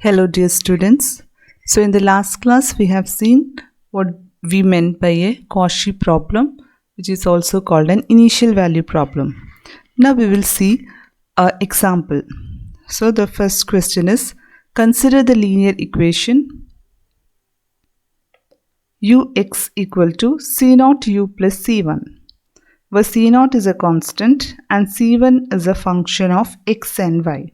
Hello dear students. So in the last class we have seen what we meant by a Cauchy problem, which is also called an initial value problem. Now we will see an example. So the first question is, consider the linear equation ux equal to c0 u plus c1, where c0 is a constant and c1 is a function of x and y.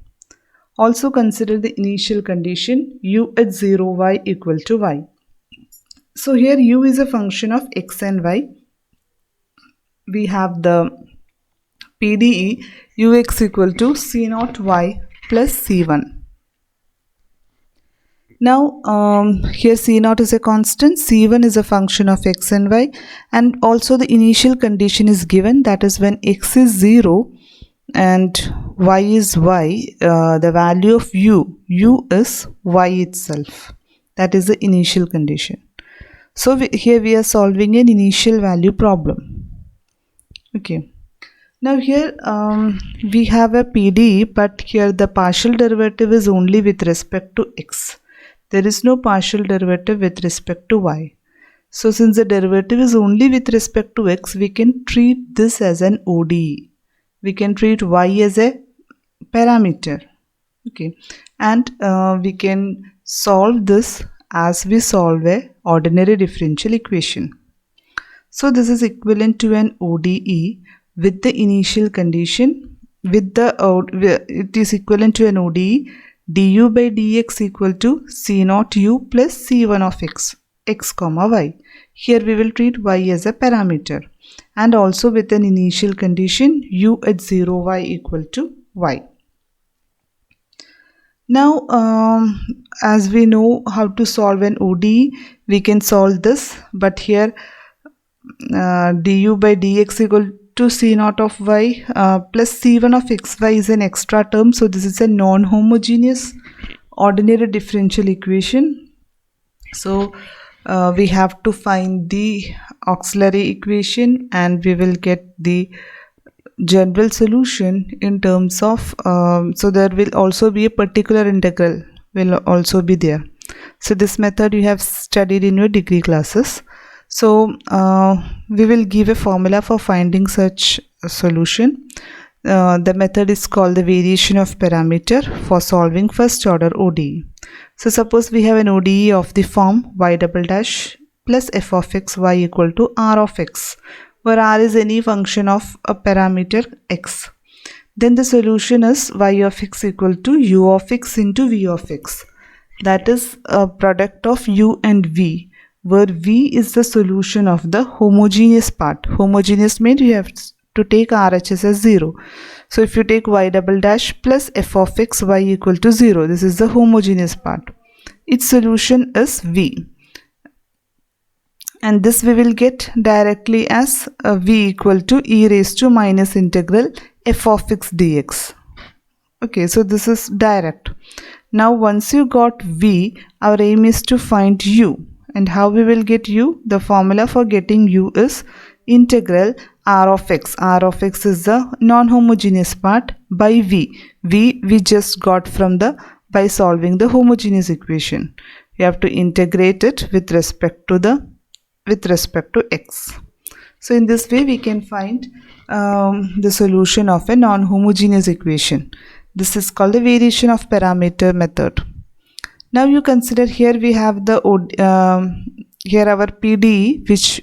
Also consider the initial condition u at 0 y equal to y. So here u is a function of x and y. We have the PDE ux equal to c0 y plus c1. Now here c0 is a constant, c1 is a function of x and y, and also the initial condition is given, that is when x is 0 and y is y, the value of u is y itself. That is the initial condition. So here we are solving an initial value problem. Okay. Now here we have a PDE, but here the partial derivative is only with respect to x. There is no partial derivative with respect to y. So since the derivative is only with respect to x, we can treat this as an ODE. We can treat y as a parameter. Okay, and we can solve this as we solve a ordinary differential equation. So this is equivalent to an ODE with the initial condition. It is equivalent to an ODE du by dx equal to c0 u plus c1 of x comma y. Here we will treat y as a parameter, and also with an initial condition u at 0 y equal to y. Now as we know how to solve an ODE, we can solve this, but here du by dx equal to c0 of y plus c1 of xy is an extra term, so this is a non-homogeneous ordinary differential equation. So we have to find the auxiliary equation, and we will get the general solution in terms of so there will also be a particular integral will also be there. So this method you have studied in your degree classes. So we will give a formula for finding such a solution. The method is called the variation of parameter for solving first order ODE. So suppose we have an ODE of the form y double dash plus f of x y equal to r of x, where r is any function of a parameter x. Then the solution is y of x equal to u of x into v of x. That is a product of u and v, where v is the solution of the homogeneous part. Homogeneous means you have to take RHS as 0. So if you take y double dash plus f of x y equal to 0, this is the homogeneous part. Its solution is v. And this we will get directly as v equal to e raised to minus integral f of x dx. Okay, so this is direct. Now once you got v, our aim is to find u. And how we will get u? The formula for getting u is integral r of x. R of x is the non-homogeneous part by v. V we just got from by solving the homogeneous equation. You have to integrate it with respect to x. So in this way we can find the solution of a non-homogeneous equation. This is called the variation of parameter method. Now you consider here we have the here our PDE, which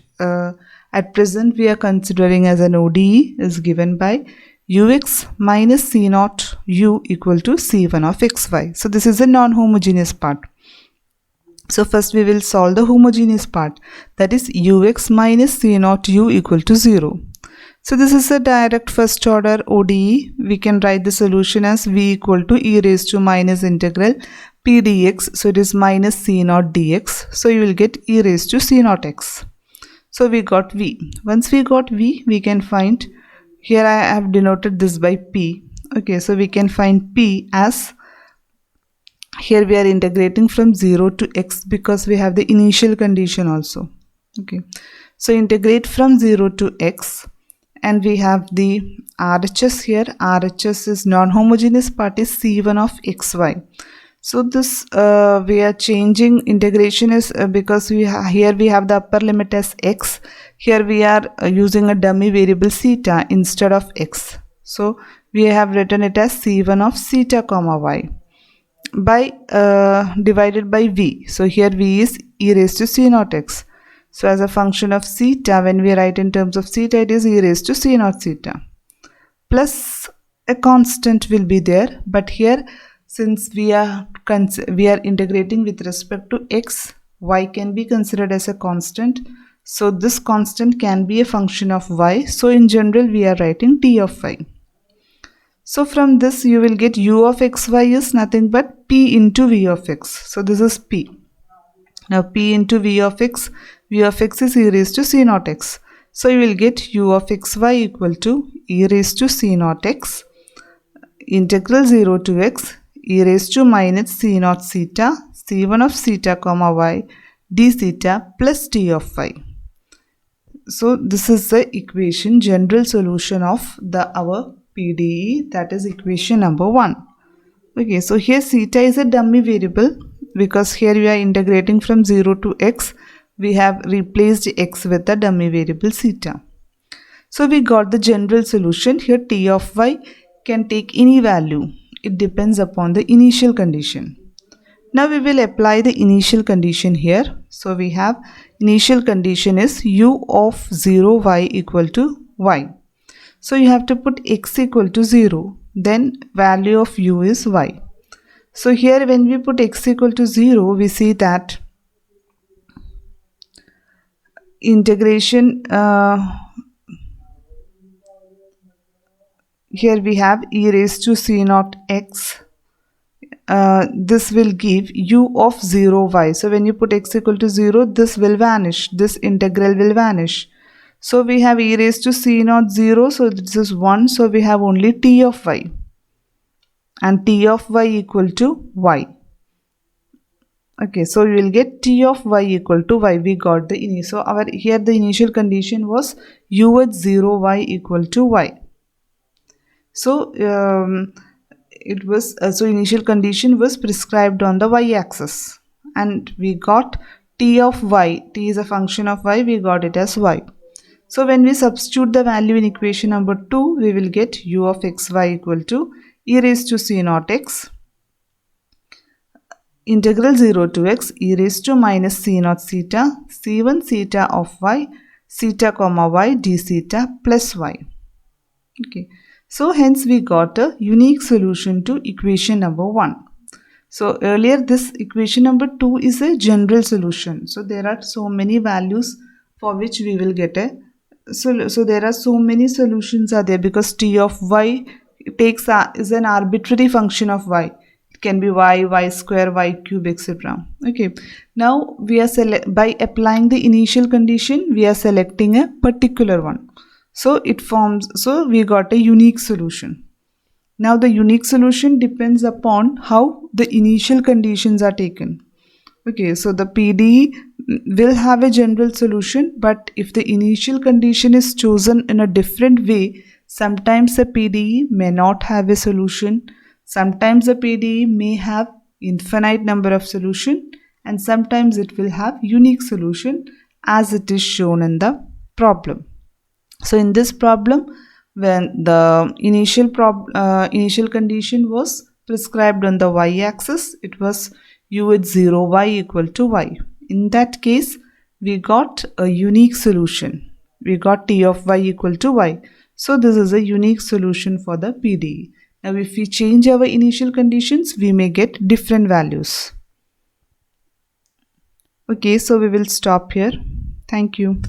at present we are considering as an ODE, is given by ux minus c0 u equal to c1 of xy. So this is a non-homogeneous part. So first we will solve the homogeneous part, that is ux minus c0 u equal to 0. So this is a direct first order ODE. We can write the solution as v equal to e raised to minus integral p dx. So it is minus c0 dx. So you will get e raised to c0 x. So we got v. Once we got v, we can find, here I have denoted this by p. Okay, so we can find p as, here we are integrating from 0 to x because we have the initial condition also. Okay, so integrate from 0 to x, and we have the RHS here. RHS is non-homogeneous part is c1 of xy. So this we are changing integration is because here we have the upper limit as x. Here we are using a dummy variable theta instead of x. So we have written it as c1 of theta comma y by divided by v. So here v is e raised to c naught x. So as a function of theta, when we write in terms of theta, it is e raised to c naught theta. Plus a constant will be there, but here since we are integrating with respect to x, y can be considered as a constant. So this constant can be a function of y. So in general we are writing t of y. So from this you will get u of xy is nothing but p into v of x. So this is p. Now p into v of x is e raised to c naught x. So you will get u of xy equal to e raised to c naught x integral 0 to x e raised to minus c naught theta c1 of theta comma y d theta plus t of y. So this is the equation, general solution of our PDE, that is equation number 1. Okay, so here theta is a dummy variable because here we are integrating from 0 to x. We have replaced x with the dummy variable theta. So we got the general solution. Here t of y can take any value. It depends upon the initial condition. Now we will apply the initial condition here. So we have initial condition is u of 0 y equal to y. So you have to put x equal to 0, then value of u is y. So here when we put x equal to 0, we see that integration, here we have e raised to c naught x. This will give u of 0 y. So when you put x equal to 0, this will vanish. This integral will vanish. So we have e raised to c naught 0. So this is 1. So we have only t of y. And t of y equal to y. Okay, so we will get t of y equal to y. We got the initial. So here the initial condition was u at 0 y equal to y. So it was so initial condition was prescribed on the y-axis, and we got t of y. T is a function of y. We got it as y. So when we substitute the value in equation number 2, we will get u of xy equal to e raised to c naught x integral 0 to x e raised to minus c naught theta c1 theta of y theta comma y d theta plus y. Okay. So hence we got a unique solution to equation number 1. So earlier this equation number 2 is a general solution. So there are so many values for which we will get a so there are so many solutions are there because t of y is an arbitrary function of y. It can be y square, y cube, etc. Okay. Now we are by applying the initial condition, we are selecting a particular one. So we got a unique solution. Now the unique solution depends upon how the initial conditions are taken. Okay, so the PDE will have a general solution, but if the initial condition is chosen in a different way, sometimes the PDE may not have a solution. Sometimes the PDE may have infinite number of solution, and sometimes it will have unique solution as it is shown in the problem. So in this problem, when the initial condition was prescribed on the y-axis, it was u at 0 y equal to y. In that case, we got a unique solution. We got t of y equal to y. So this is a unique solution for the PDE. Now if we change our initial conditions, we may get different values. Okay, so we will stop here. Thank you.